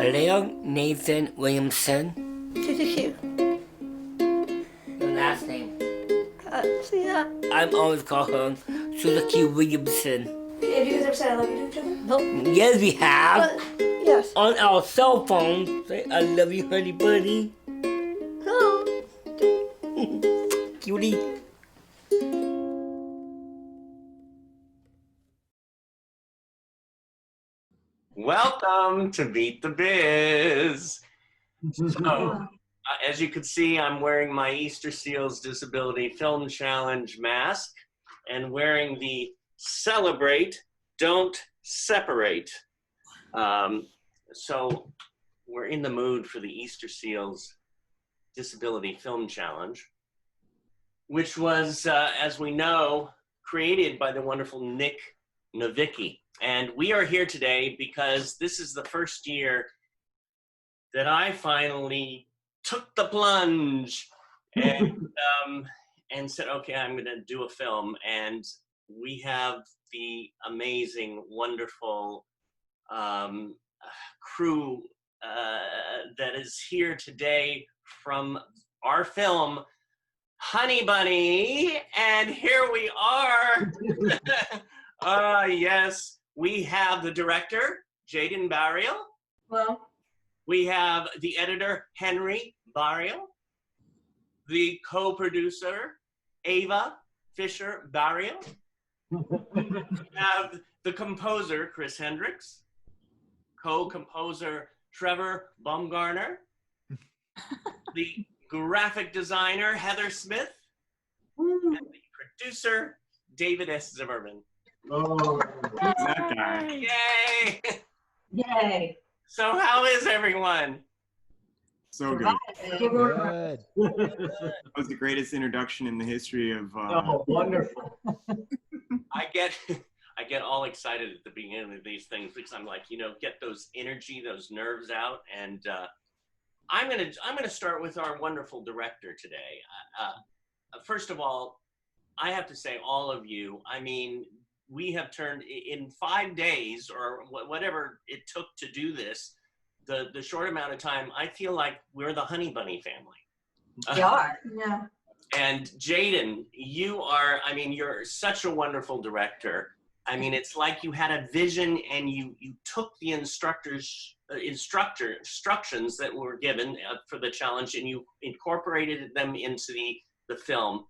Leon Nathan Williamson. Q. Your last name? Yeah. I'm always call her Susie Williamson. Have you guys ever said I love you to each other? No. Yes, we have. Yes. On our cell phone, say I love you, Hunny-Bunny. Hello. Cutie. Welcome to Beat the Biz. So, as you can see, I'm wearing my Easter Seals Disability Film Challenge mask and wearing the Celebrate, Don't Separate. So we're in the mood for the Easter Seals Disability Film Challenge, which was, as we know, created by the wonderful Nick Novicki. And we are here today because this is the first year that I finally took the plunge and said, okay, I'm going to do a film. And we have the amazing, wonderful crew that is here today from our film, Hunny-Bunny. And here we are. Yes. We have the director, Jayden Barrial. Well. We have the editor, Henry-Barrial. The co-producer, Eva Fisher-Barrial. We have the composer, Hendricks. Co-composer, Trevor Bumgarner. The graphic designer, Heather Smith. And the producer, David S. Zimmerman. Oh, that guy. Yay! Yay. So how is everyone? So good. Good. That was the greatest introduction in the history of. Oh, wonderful. I get all excited at the beginning of these things because I'm like, get those energy, those nerves out, and I'm gonna start with our wonderful director today. First of all, I have to say, all of you, I mean, we have turned in 5 days or whatever it took to do this, the short amount of time, I feel like we're the Hunny-Bunny family. We are. Yeah. And Jayden, you're such a wonderful director. I mean, it's like you had a vision and you took the instructions that were given for the challenge and you incorporated them into the film.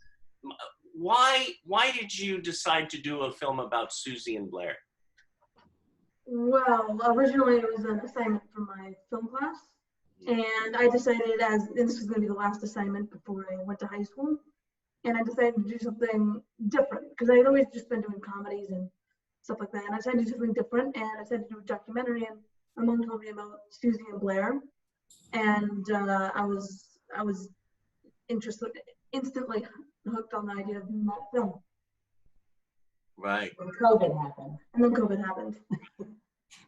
Why did you decide to do a film about Susie and Blair? Well, originally it was an assignment for my film class, and I decided this was going to be the last assignment before I went to high school, and I decided to do something different because I had always just been doing comedies and stuff like that, and I decided to do something different, and I decided to do a documentary, and my mom told me about Susie and Blair, and I was interested, instantly hooked on the idea of doing that film. Right. When COVID happened. And then COVID happened.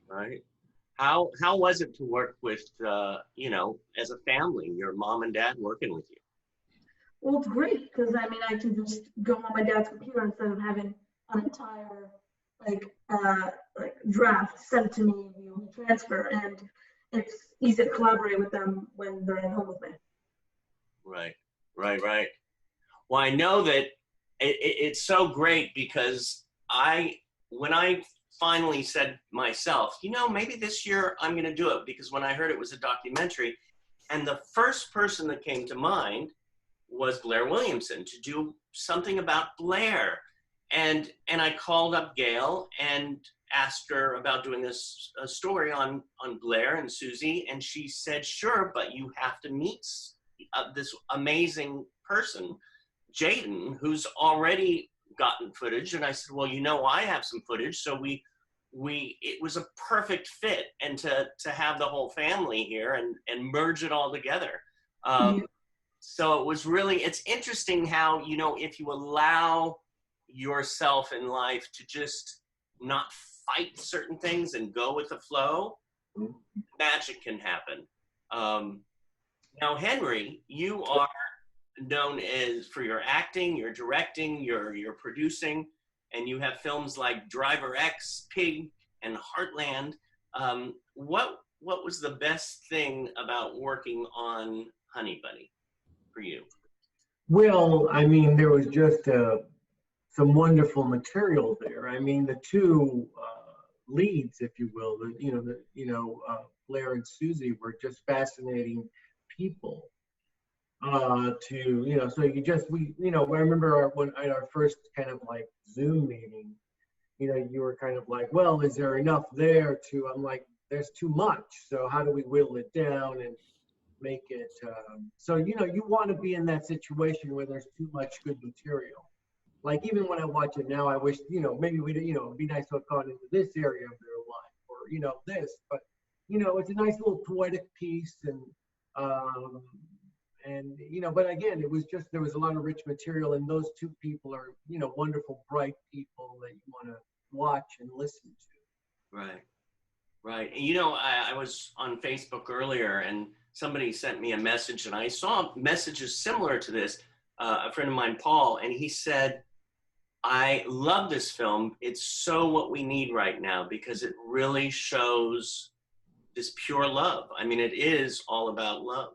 Right. How was it to work with, as a family, your mom and dad working with you? Well, it's great because I can just go on my dad's computer instead of having an entire draft sent to me via transfer, and it's easy to collaborate with them when they're at home with me. Right. Well, I know that it's so great because when I finally said myself, maybe this year I'm going to do it, because when I heard it was a documentary, and the first person that came to mind was Blair Williamson, to do something about Blair. And I called up Gail and asked her about doing this story on Blair and Susie, and she said, sure, but you have to meet this amazing person, Jayden, who's already gotten footage. And I said, well, I have some footage. So it was a perfect fit, and to have the whole family here and merge it all together. So it was it's interesting how, if you allow yourself in life to just not fight certain things and go with the flow, magic can happen. Now, Henry, you are known for your acting, your directing, your producing, and you have films like Driver X, Pig, and Heartland. What what was the best thing about working on Hunny-Bunny for you? Well, I mean, there was just some wonderful material there. I mean, the two leads, if you will, Blair and Susie were just fascinating people. So I remember at our first kind of like Zoom meeting, you were kind of like, well, is there enough there to? I'm like, there's too much. So how do we whittle it down and make it so you want to be in that situation where there's too much good material. Like even when I watch it now, I wish maybe we'd it'd be nice to have gone into this area of their life or this, but it's a nice little poetic piece but again, it was just there was a lot of rich material, and those two people are wonderful, bright people that you want to watch and listen to. Right. And I was on Facebook earlier, and somebody sent me a message, and I saw messages similar to this. A friend of mine, Paul, and he said, I love this film. It's so what we need right now because it really shows this pure love. I mean, it is all about love.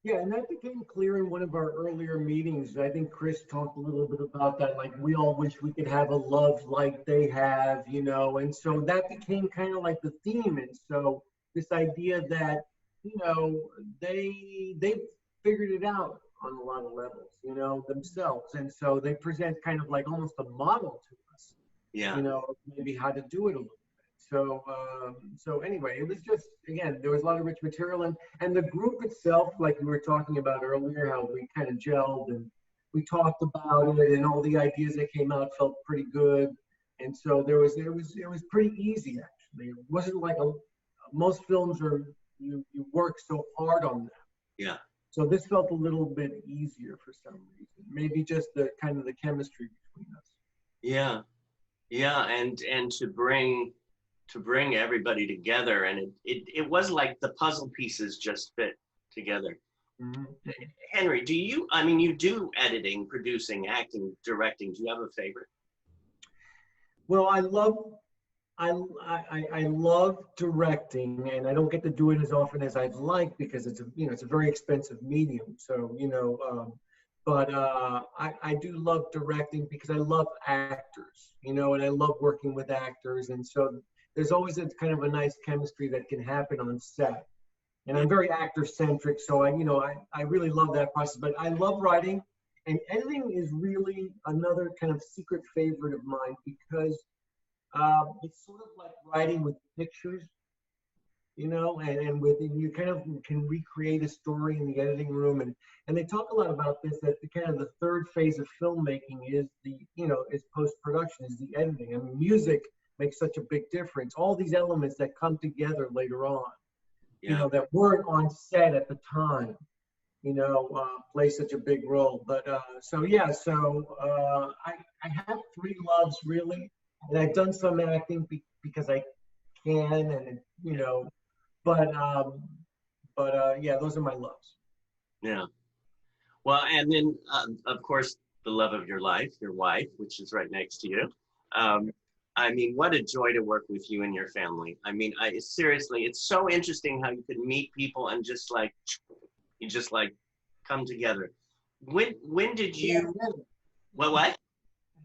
Yeah, and that became clear in one of our earlier meetings. I think Chris talked a little bit about that. Like, we all wish we could have a love like they have, and so that became kind of like the theme. And so this idea that, they figured it out on a lot of levels, themselves. And so they present kind of like almost a model to us, maybe how to do it a little bit. So anyway, it was just, again, there was a lot of rich material, and the group itself, like we were talking about earlier, how we kind of gelled and we talked about it, and all the ideas that came out felt pretty good. And so it was pretty easy, actually. It wasn't like most films are, you work so hard on them. Yeah. So this felt a little bit easier for some reason. Maybe just the kind of the chemistry between us. Yeah, and to bring everybody together, and it was like the puzzle pieces just fit together. Mm-hmm. Henry, you do editing, producing, acting, directing. Do you have a favorite? Well, I love directing, and I don't get to do it as often as I'd like because it's a very expensive medium. So but I do love directing because I love actors, and I love working with actors, and so there's always a kind of a nice chemistry that can happen on set. And I'm very actor centric, so I really love that process. But I love writing, and editing is really another kind of secret favorite of mine because it's sort of like writing with pictures, and you kind of can recreate a story in the editing room. And they talk a lot about this, that the kind of the third phase of filmmaking is is post-production, is the editing. I mean, music makes such a big difference. All these elements that come together later on, that weren't on set at the time, play such a big role. But I have three loves really, and I've done some acting because I can, and those are my loves. Yeah. Well, and then of course the love of your life, your wife, which is right next to you. I mean, what a joy to work with you and your family. I mean, seriously, it's so interesting how you could meet people and just come together. When did you? What?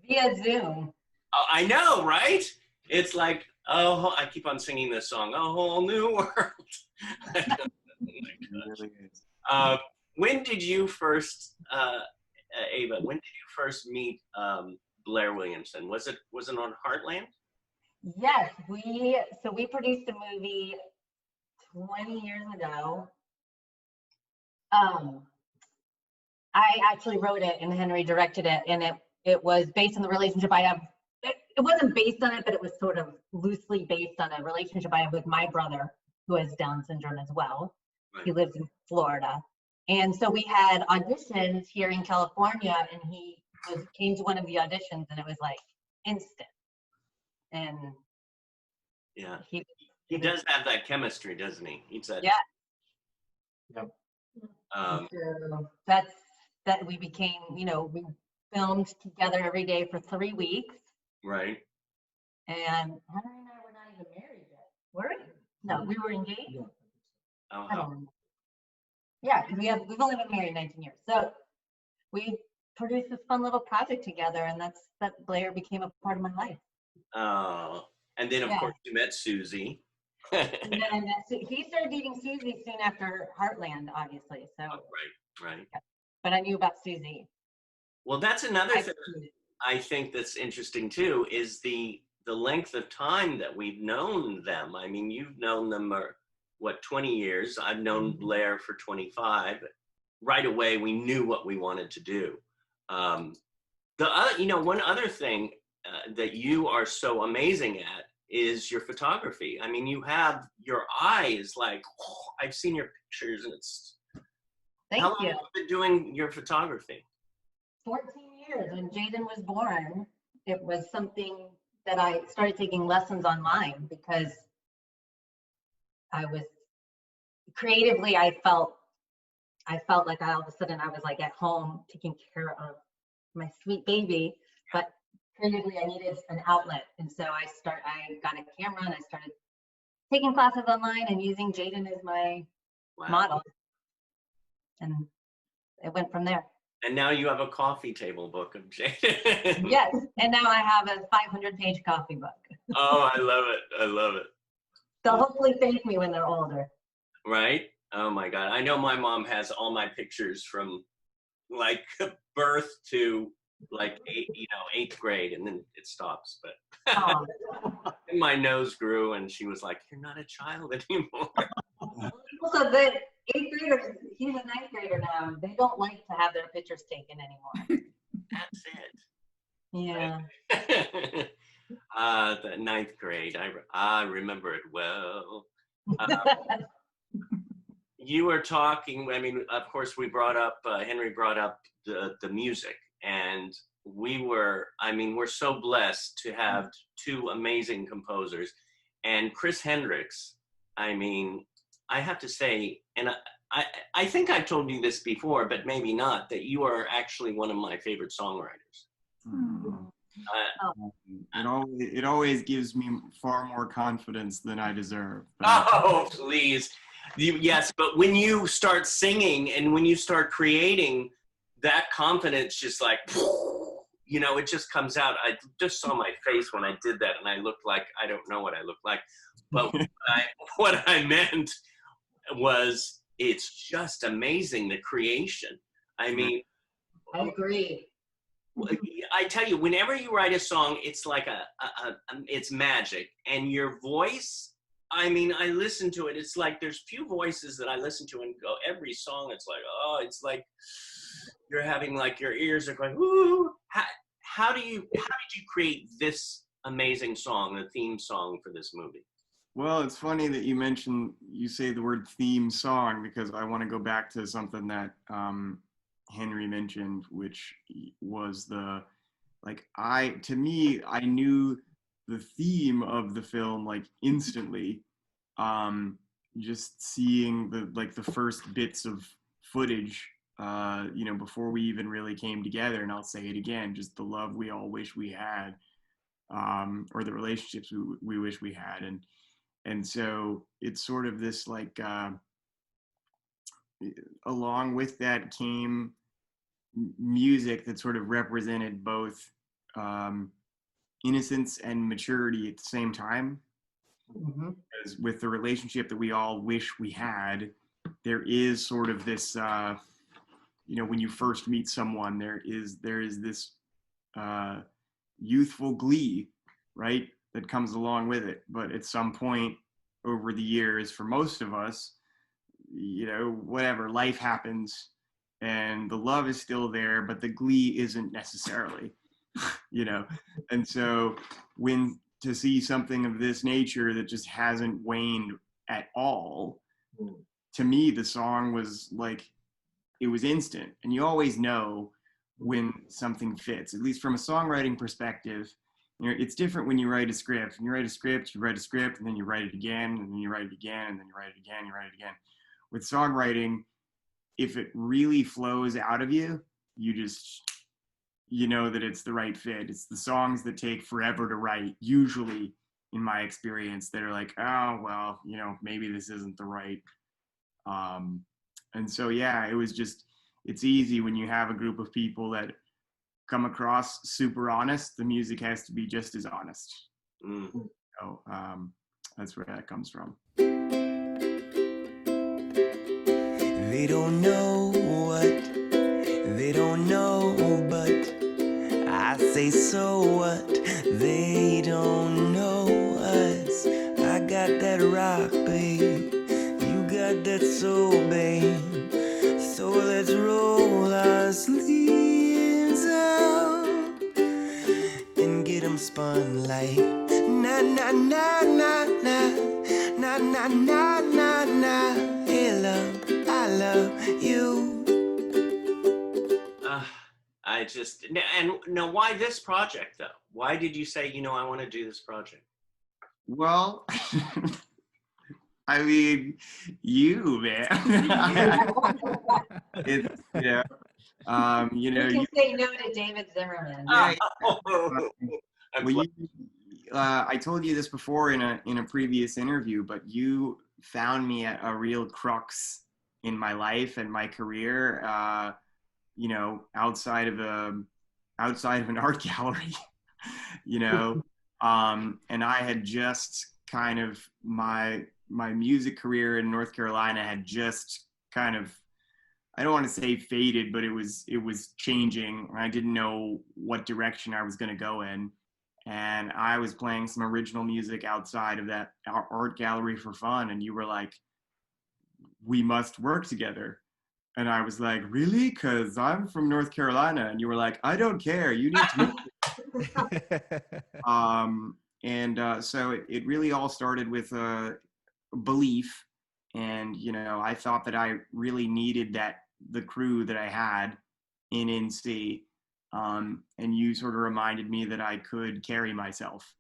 Via Zoom. Oh, I know, right? It's like, oh, I keep on singing this song, A Whole New World. When did you first, Eva? When did you first meet Blair Williamson? Was it on Heartland? Yes, we produced a movie 20 years ago. I actually wrote it and Henry directed it, and it was based on the relationship I have. It wasn't based on it, but it was sort of loosely based on a relationship I have with my brother, who has Down syndrome as well. Right. He lives in Florida. And so we had auditions here in California, and he came to one of the auditions, and it was like instant. And yeah, he does have that chemistry, doesn't he? He said, yeah. Yep. So that we became, we filmed together every day for 3 weeks. Right. And Henry and I were not even married yet, were we? No, we were engaged. Oh, I don't know. Yeah, because we've only been married 19 years. So we produced this fun little project together, and that Blair became a part of my life. oh. And then, of Yeah. course, you met Susie. And then he started dating Susie soon after Heartland, obviously. So, Right. but I knew about Susie. Well, that's another thing Susie. I think that's interesting too, is the length of time that we've known them. I mean, you've known them what, 20 years. I've known Blair for 25. Right away, we knew what we wanted to do. The other, one other thing that you are so amazing at is your photography. I mean, you have your eyes like, I've seen your pictures, and it's. Thank How long you. have you been doing your photography? 14 years. When Jayden was born, it was something that I started taking lessons online because I was creatively, I felt like all of a sudden I was like at home taking care of my sweet baby, but creatively I needed an outlet. And so I got a camera and I started taking classes online and using Jayden as my model. And it went from there. And now you have a coffee table book of Jayden. Yes, and now I have a 500-page coffee book. Oh, I love it. I love it. They'll hopefully thank me when they're older. Right? Oh my God. I know my mom has all my pictures from like birth to like eighth grade, and then it stops. But Oh. my nose grew, and she was like, "You're not a child anymore." Also, the 8th grader, he's a 9th grader now. They don't like to have their pictures taken anymore. That's Yeah. it. The 9th grade. I remember it well. You were talking, I mean, of course, Henry brought up the music, and we're so blessed to have two amazing composers. And Chris Hendricks, I mean, I have to say, and I think I've told you this before, but maybe not, that you are actually one of my favorite songwriters. It always gives me far more confidence than I deserve. Oh, please. Yes, but when you start singing and when you start creating, that confidence just like, it just comes out. I just saw my face when I did that, and I looked like, I don't know what I looked like. But what I meant was, it's just amazing, the creation. I mean, I agree. I tell you, whenever you write a song, it's like it's magic. And your voice, I mean, I listen to it. It's like there's few voices that I listen to and go, every song, it's like, oh, it's like you're having like your ears are going, ooh. How did you create this amazing song, the theme song for this movie? Well, it's funny that you say the word theme song, because I want to go back to something that Henry mentioned, which was I knew the theme of the film like instantly, just seeing the first bits of footage, before we even really came together. And I'll say it again, just the love we all wish we had, or the relationships we wish we had. And so it's sort of this like, along with that came music that sort of represented both innocence and maturity at the same time. Mm-hmm. Because with the relationship that we all wish we had, there is sort of this, when you first meet someone, there is this youthful glee, right, that comes along with it. But at some point over the years, for most of us, whatever, life happens and the love is still there, but the glee isn't necessarily, and so to see something of this nature that just hasn't waned at all, to me, the song was like, it was instant. And you always know when something fits, at least from a songwriting perspective. It's different when you write a script. When you write a script, and then you write it again, and then you write it again, and then you write it again, you write it again. With songwriting, if it really flows out of you, you know that it's the right fit. It's the songs that take forever to write, usually, in my experience, that are like, oh, well, maybe this isn't the right And so, yeah, it's easy when you have a group of people that come across super honest. The music has to be just as honest. So that's where that comes from. They don't know what they don't know, but I say so what? They don't know us. I got that rock, babe. You got that soul, babe. So let's roll our sleeves up and get them spun like na na na na na na na na na na. Hey love, I love you. And now, why this project though? Why did you say, I want to do this project? Well, I mean, you, man. It's, You can say no to David Zimmerman. I told you this before in a previous interview, but you found me at a real crux in my life and my career. Outside of an art gallery, and I had just kind of my music career in North Carolina had just kind of, I don't want to say faded, but it was changing. I didn't know what direction I was going to go in. And I was playing some original music outside of that art gallery for fun. And you were like, we must work together. And I was like, really? Because I'm from North Carolina. And you were like, I don't care. You need to move. So it really all started with a belief. And, I thought that I really needed the crew that I had in NC. And you sort of reminded me that I could carry myself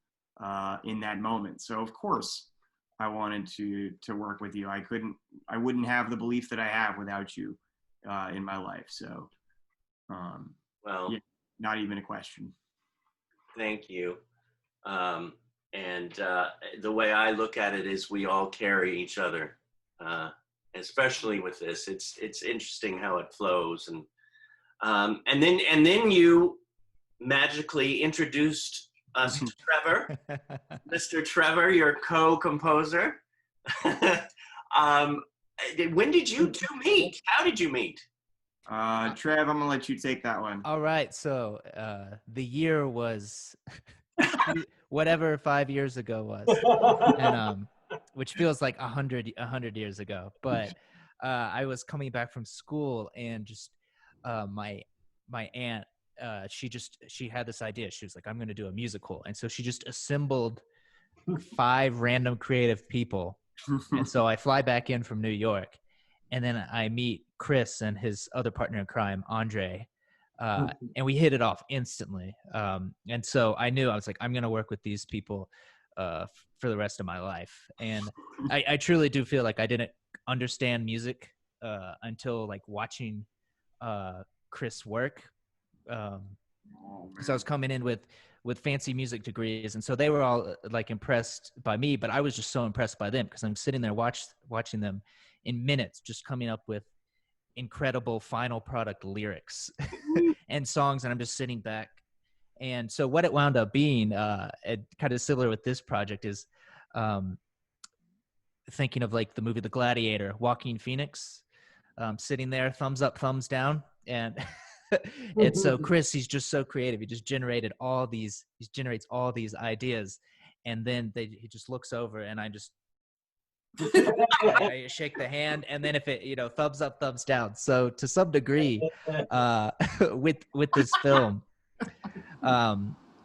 in that moment. So, of course, I wanted to work with you. I wouldn't have the belief that I have without you in my life. So, yeah, not even a question. Thank you. And the way I look at it is we all carry each other, especially with this. It's interesting how it flows. And then you magically introduced us to Trevor, Mr. Trevor, your co-composer. When did you two meet? How did you meet? Trev, I'm gonna let you take that one. All right, so the year was whatever 5 years ago was, and which feels like 100 years ago. But I was coming back from school, and just my aunt, she had this idea. She was like, I'm going to do a musical, and so she just assembled 5 random creative people. And so I fly back in from New York, and then I meet Chris and his other partner in crime, Andre, and we hit it off instantly. And so I knew, I was like, I'm going to work with these people for the rest of my life. And I truly do feel like I didn't understand music until like watching Chris work. So I was coming in with fancy music degrees, and so they were all like impressed by me, but I was just so impressed by them because I'm sitting there watching them in minutes, just coming up with incredible final product lyrics and songs, and I'm just sitting back. And so what it wound up being, kind of similar with this project, is thinking of like the movie The Gladiator, Joaquin Phoenix, sitting there, thumbs up, thumbs down, and and so Chris, he's just so creative. He just generates all these ideas, and then he just looks over, and I just I shake the hand, and then if it, thumbs up, thumbs down. So to some degree, with this film,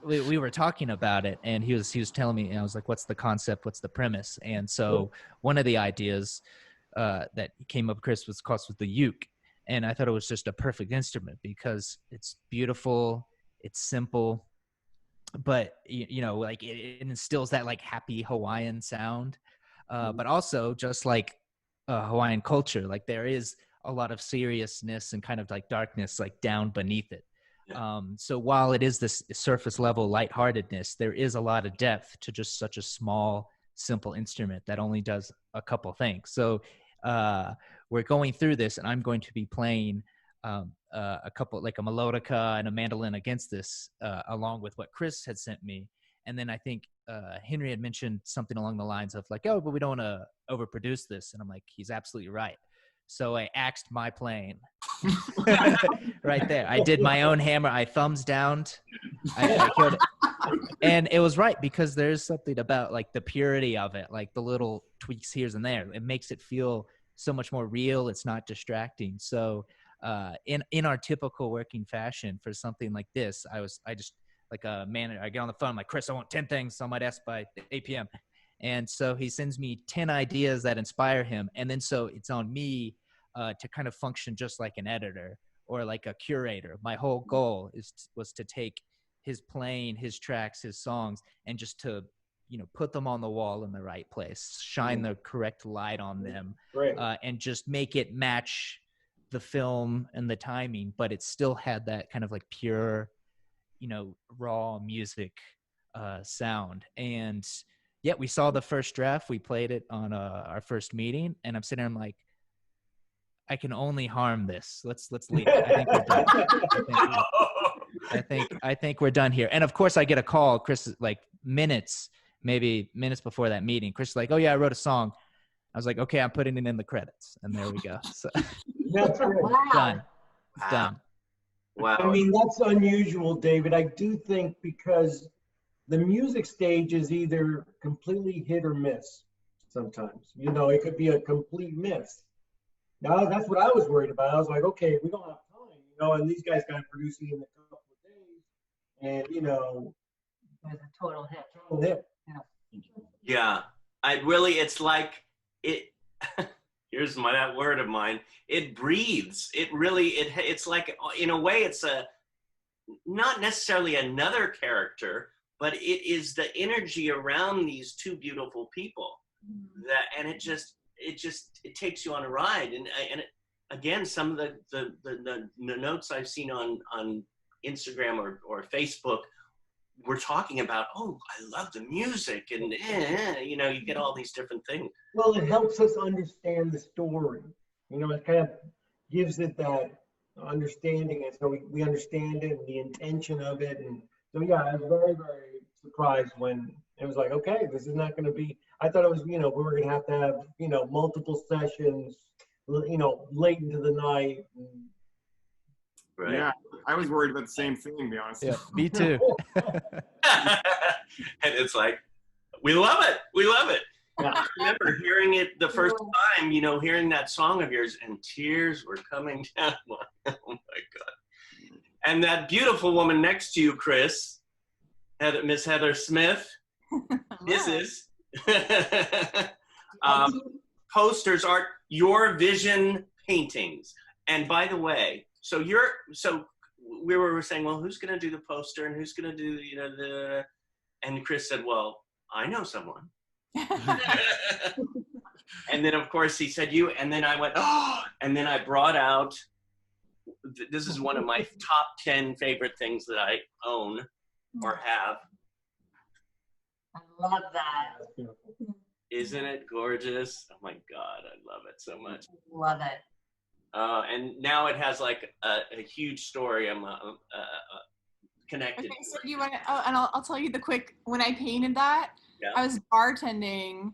we were talking about it, and he was telling me, and I was like, what's the concept? What's the premise? And so one of the ideas that came up, Chris, was the uke. And I thought it was just a perfect instrument because it's beautiful, it's simple, but like it instills that like happy Hawaiian sound. But also just like Hawaiian culture, like there is a lot of seriousness and kind of like darkness like down beneath it. Yeah. So while it is this surface level lightheartedness, there is a lot of depth to just such a small, simple instrument that only does a couple things. So we're going through this, and I'm going to be playing a couple, like a melodica and a mandolin against this, along with what Chris had sent me. And then I think Henry had mentioned something along the lines of like, oh, but we don't want to overproduce this. And I'm like, he's absolutely right. So I axed my playing right there. I did my own hammer. I thumbs downed. I killed it. And it was right, because there's something about like the purity of it, like the little tweaks here and there. It makes it feel so much more real. It's not distracting. So in our typical working fashion for something like this, I just like a manager, I get on the phone, I'm like, Chris, I want 10 things on my desk by 8 p.m. And so he sends me 10 ideas that inspire him. And then so it's on me to kind of function just like an editor or like a curator. My whole goal was to take his playing, his tracks, his songs, and just to, put them on the wall in the right place, shine the correct light on them, and just make it match the film and the timing, but it still had that kind of like pure, raw music sound. And yeah, we saw the first draft. We played it on our first meeting, and I'm sitting there, I'm like, I can only harm this. Let's leave it. I think we're done. I think we're done here. And of course, I get a call, Chris, like maybe minutes before that meeting. Chris is like, oh yeah, I wrote a song. I was like, okay, I'm putting it in the credits, and there we go. So That's great. done. It's done. Wow. I mean, that's unusual, David. I do think because the music stage is either completely hit or miss sometimes. It could be a complete miss. Now, that's what I was worried about. I was like, okay, we don't have time, and these guys got producing in a couple of days. And, It was a total hit. total hit. Yeah. It's like it. Here's that word of mine. It breathes. It's like, in a way, it's not necessarily another character, but it is the energy around these two beautiful people and it takes you on a ride. And again, some of the notes I've seen on Instagram or Facebook, we're talking about, oh, I love the music, and you get all these different things. Well, it helps us understand the story. It kind of gives it that understanding, and so we understand it and the intention of it. And so, yeah, I was very, very surprised when it was like, okay, this is not going to be. I thought it was, we were going to have multiple sessions, late into the night. Right. Yeah, I was worried about the same thing, to be honest. Yeah, me too. And it's like, we love it. We love it. Yeah. I remember hearing it the first time, hearing that song of yours, and tears were coming down. Oh my God. And that beautiful woman next to you, Chris, Miss Heather Smith, Mrs. Posters are your vision paintings. And by the way, so we were saying, well, who's going to do the poster and who's going to do, and Chris said, well, I know someone. And then of course he said you, and then I went, oh, and then I brought out, this is one of my top 10 favorite things that I own or have. I love that. Isn't it gorgeous? Oh my God, I love it so much. Love it. And now it has like a huge story. I'm connected. Okay, so you want to? Oh, and I'll tell you the quick. When I painted that, Yeah. I was bartending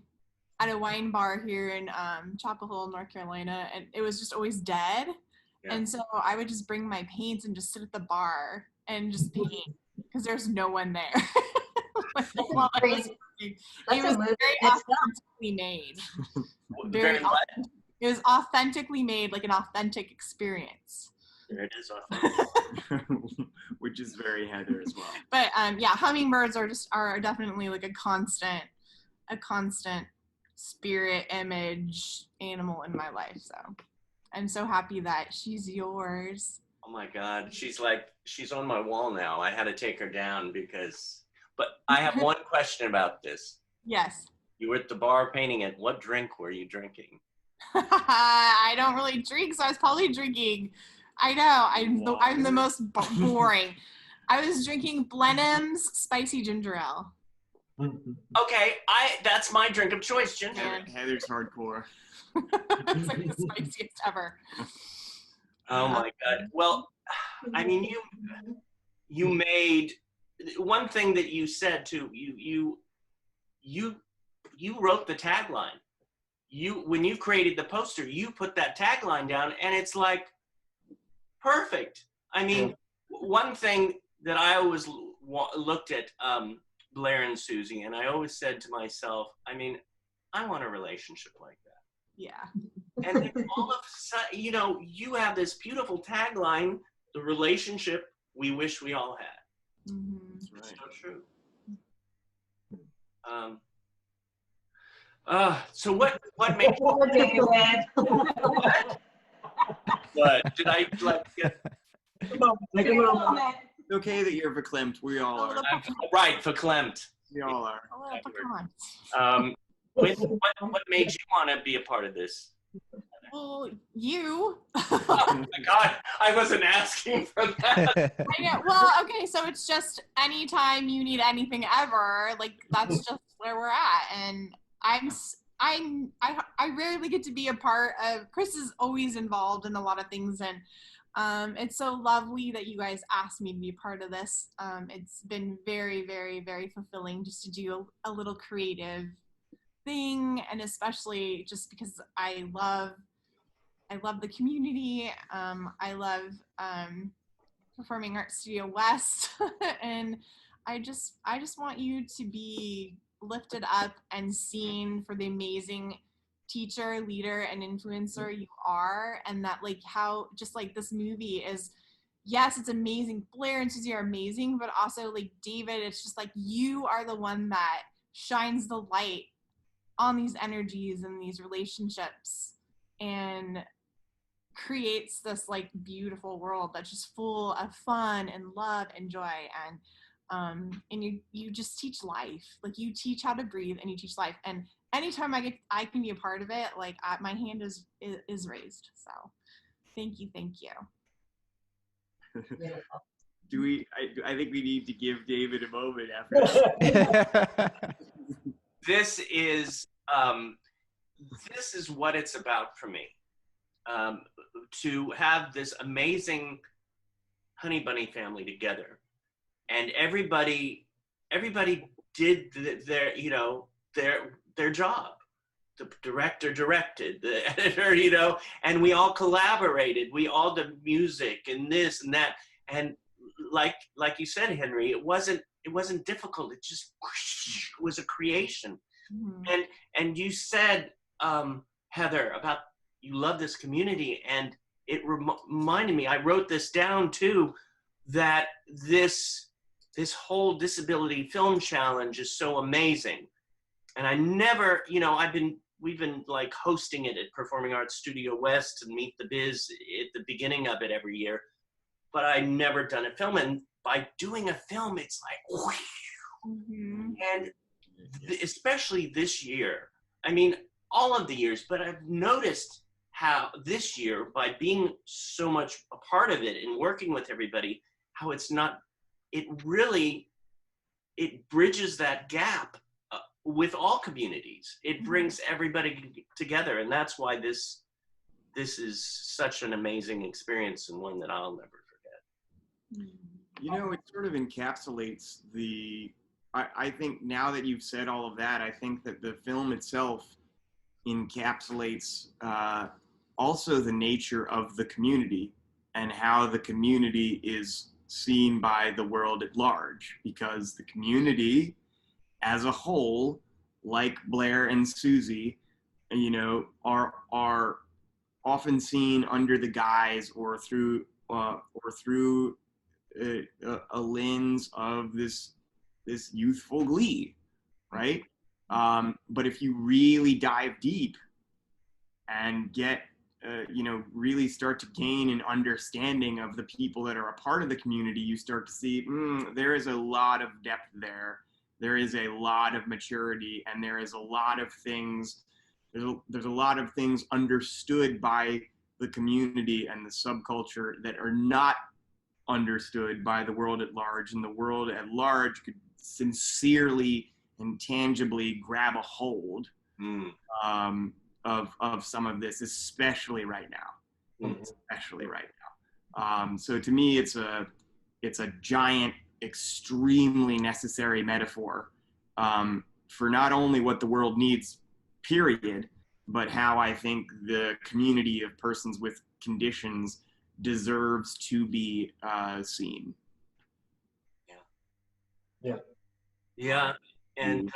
at a wine bar here in Chapel Hill, North Carolina, and it was just always dead. Yeah. And so I would just bring my paints and just sit at the bar and just paint because there's no one there. While I was working. It was very authentically made. Very what? It was authentically made, like an authentic experience. There it is, authentic. Which is very Heather as well. But yeah, hummingbirds are definitely like a constant spirit image animal in my life. So I'm so happy that she's yours. Oh my God, she's on my wall now. I had to take her down but I have one question about this. Yes. You were at the bar painting it. What drink were you drinking? I don't really drink, so I was probably drinking. I know, I'm the most boring. I was drinking Blenheim's spicy ginger ale. Okay, that's my drink of choice, ginger. Heather's hardcore. It's like the spiciest ever. Oh my God. Well, I mean, you made one thing that you said too. You wrote the tagline. When you created the poster, you put that tagline down, and it's like perfect. I mean, one thing that I always looked at Blair and Susie, and I always said to myself, I mean, I want a relationship like that. Yeah. And then all of a sudden, you have this beautiful tagline, the relationship we wish we all had. Mm-hmm. That's so true. So what makes Poor David. what? Did I get Take a moment. It's okay that you're verklempt. We all are. right, verklempt. We all are. What made you want to be a part of this? Well, you. Oh my God, I wasn't asking for that. I know. Well, okay, so it's just anytime you need anything ever, like that's just where we're at. And I rarely get to be a part of. Chris is always involved in a lot of things, and it's so lovely that you guys asked me to be a part of this. It's been very, very, very fulfilling just to do a little creative thing, and especially just because I love the community. I love Performing Arts Studio West, and I just want you to be lifted up and seen for the amazing teacher, leader, and influencer you are, and that like how just like this movie is. Yes, it's amazing. Blair and Susie are amazing, but also like David, it's just like you are the one that shines the light on these energies and these relationships and creates this like beautiful world that's just full of fun and love and joy, and you just teach life. Like you teach how to breathe and you teach life, and anytime I can be a part of it, like my hand is raised. So thank you. I think we need to give David a moment after This is what it's about for me. To have this amazing Hunny-Bunny family together, and everybody did their job. The director directed, the editor, and we all collaborated. We all did music and this and that, and like you said, Henry, it wasn't difficult. It just was a creation. Mm-hmm. And you said, Heather, about you love this community, and it reminded me, I wrote this down too, that this whole disability film challenge is so amazing. And I never, we've been like hosting it at Performing Arts Studio West and Meet the Biz at the beginning of it every year, but I never done a film. And by doing a film, it's like, mm-hmm. And especially this year, I mean, all of the years, but I've noticed how this year, by being so much a part of it and working with everybody, how it bridges that gap with all communities. It brings everybody together, and that's why this is such an amazing experience, and one that I'll never forget. It sort of encapsulates I think now that you've said all of that, I think that the film itself encapsulates also the nature of the community and how the community is seen by the world at large, because the community as a whole, like Blair and Susie, are often seen under the guise or through a lens of this youthful glee, right? But if you really dive deep and get really start to gain an understanding of the people that are a part of the community, you start to see there is a lot of depth there. There is a lot of maturity, and there is a lot of things. There's a lot of things understood by the community and the subculture that are not understood by the world at large, and the world at large could sincerely and tangibly grab a hold Mm. of some of this, especially right now. Mhm. Especially right now. So to me, it's a giant, extremely necessary metaphor for not only what the world needs, period, but how I think the community of persons with conditions deserves to be seen. Yeah, and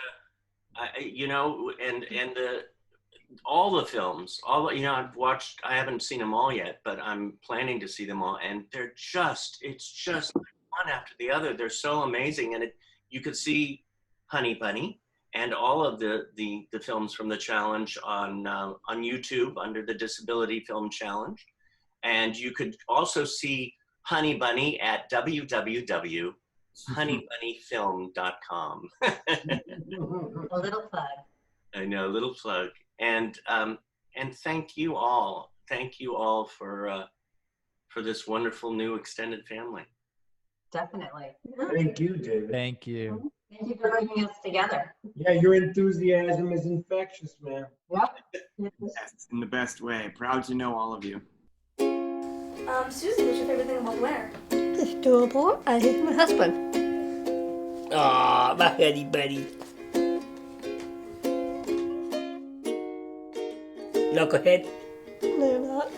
all the films, I haven't seen them all yet, but I'm planning to see them all, and it's just one after the other. They're so amazing, and you could see Hunny-Bunny and all of the films from the challenge on YouTube under the Disability Film Challenge, and you could also see Hunny-Bunny at www.honeybunnyfilm.com. A little plug. I know, little plug. And thank you all. Thank you all for this wonderful new extended family. Definitely. Thank you, David. Thank you. Thank you for bringing us together. Yeah, your enthusiasm is infectious, man. Yep. Yes, in the best way. Proud to know all of you. Susie, what's your favorite thing about the winter? It's adorable. I hate my husband. Aw, my Hunny-Bunny. Knucklehead. No, not.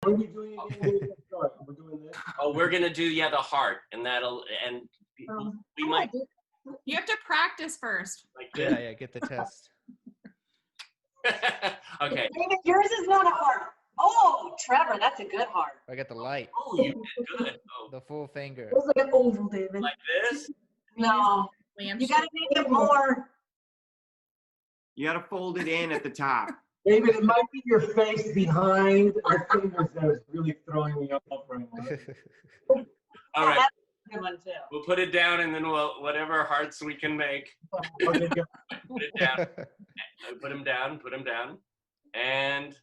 What are we doing again? We're doing this. Oh, we're gonna do the heart, and we might You have to practice first. like Yeah, this. yeah, get the test. Okay. David, yours is not a heart. Oh, Trevor, that's a good heart. I got the light, Oh, you did good. Oh, the full finger. It was like an oval, David. like this? No, you gotta make it more. You gotta fold it in at the top. David, it might be your face behind our fingers that is really throwing me off right now. All right. That's a good one too. We'll put it down, and then we'll whatever hearts we can make. Okay, go. Put it down. Put him down. Put him down. And